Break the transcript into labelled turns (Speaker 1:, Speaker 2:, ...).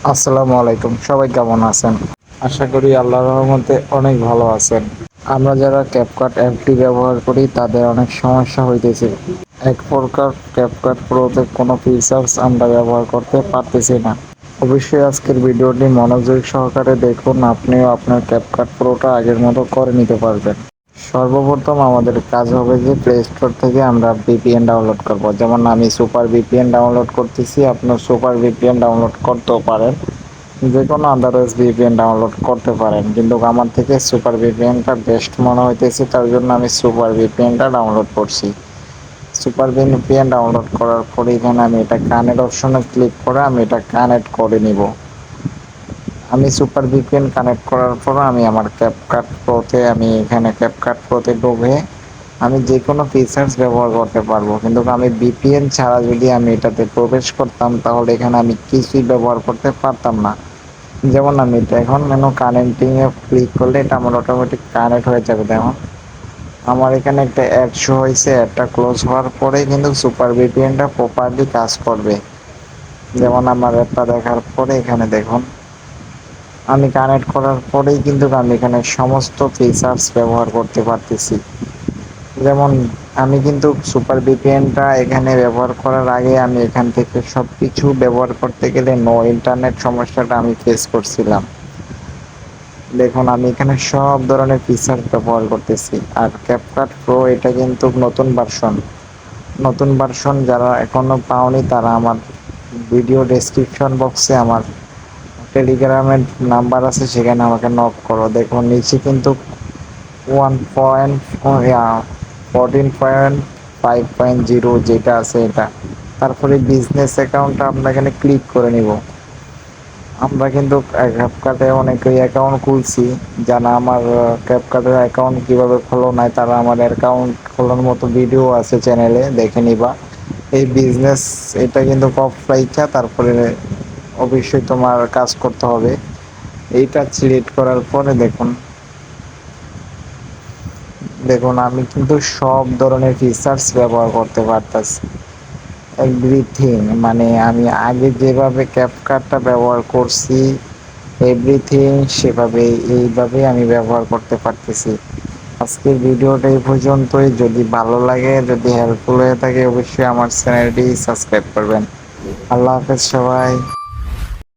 Speaker 1: আসসালামু আলাইকুম, সবাই কেমন আছেন? আশা করি আল্লাহর রহমতে অনেক ভালো আছেন। আমরা যারা ক্যাপকাট অ্যাপটি ব্যবহার করি তাদের অনেক সমস্যা হইতেছে। এক প্রকার ক্যাপকাট প্রোতে কোনো ফিচার্স আমরা ব্যবহার করতে পারতেছি না। অবশ্যই আজকের ভিডিওটি মনোযোগ সহকারে দেখুন, আপনিও আপনার ক্যাপকাট প্রোটা আগের মতো করে নিতে পারবেন। সর্বপ্রথম আমাদের কাজ হবে যে প্লে স্টোর থেকে আমরা ভিপিএন ডাউনলোড করব। যেমন আমি সুপার ভিপিএন ডাউনলোড করতেছি, আপনার সুপার ভিপিএন ডাউনলোড করতেও পারেন, যে কোনো আদারওয়াইজ ভিপিএন ডাউনলোড করতে পারেন, কিন্তু আমার থেকে সুপার ভিপিএনটা বেস্ট মনে হইতেছে, তার জন্য আমি সুপার ভিপিএনটা ডাউনলোড করছি। সুপার ভিপিএন ডাউনলোড করার পরে এখানে আমি এটা কানেক্ট অপশনে ক্লিক করে আমি এটা কানেক্ট করে নিব। আমি সুপার ভিপিএন কানেক্ট করার পর আমি আমার ক্যাপকাট প্রোতে আমি এখানে ক্যাপকাট প্রোতে ঢুকে আমি যে কোনো ফিচার্স ব্যবহার করতে পারবো, কিন্তু আমি ভিপিএন ছাড়া যদি আমি এটাতে প্রবেশ করতাম তাহলে এখানে আমি কিছুই ব্যবহার করতে পারতাম না। যেমন আমি এটা এখন কানেক্টিংয়ে ক্লিক করলে এটা আমার অটোমেটিক কানেক্ট হয়ে যাবে। দেখুন আমার এখানে একটা অ্যাড শো হয়েছে, অ্যাডটা ক্লোজ হওয়ার পরেই কিন্তু সুপার ভিপিএনটা প্রপারলি কাজ করবে। যেমন আমার অ্যাডটা দেখার পরে এখানে দেখুন আমি কানেক্ট করার পরেই কিন্তু আমি এখানে সমস্ত ফিচার্স ব্যবহার করতে পারতেছি। যেমন আমি কিন্তু সুপার ভিপিএনটা এখানে ব্যবহার করার আগে আমি এখান থেকে সব কিছু ব্যবহার করতে গেলে নো ইন্টারনেট সমস্যাটা আমি ফেস করছিলাম। দেখুন আমি এখানে সব ধরনের ফিচার ব্যবহার করতেছি। আর ক্যাপকাট প্রো এটা কিন্তু নতুন ভার্সন যারা এখনো পাওনি তারা আমার ভিডিও ডেসক্রিপশন বক্সে আমার টেলিগ্রামের নাম্বার আছে, সেখানে আমাকে নক করো। দেখুন নিচে কিন্তু 1.14.5.0 যেটা আছে এটা, তারপরে বিজনেস অ্যাকাউন্টটা আমরা এখানে ক্লিক করে নিব। আমরা কিন্তু ক্যাপকাটে অনেকেই অ্যাকাউন্ট খুলছি, যারা আমার ক্যাপকাটের অ্যাকাউন্ট কীভাবে খোলো নাই তারা আমার অ্যাকাউন্ট খোলার মতো ভিডিও আছে চ্যানেলে, দেখে নিবা। এই বিজনেস এটা কিন্তু অফ রাইখা তারপরে অবশ্যই তোমার কাজ করতে হবে। এইটা সিলেক্ট করার পরে দেখুন দেখুন আমি কিন্তু সব ধরনের ফিচার্স ব্যবহার করতে পারতাছি, এভরিথিং। মানে আমি আগে যেভাবে ক্যাপকাটটা ব্যবহার করছি এভরিথিং সেভাবে এইভাবে আমি ব্যবহার করতে পারতেছি। আজকের ভিডিওটা এই পর্যন্তই। যদি ভালো লাগে, যদি হেল্পফুল হয়ে থাকে, অবশ্যই আমার চ্যানেলটি সাবস্ক্রাইব করবেন। আল্লাহ হাফেজ সবাই।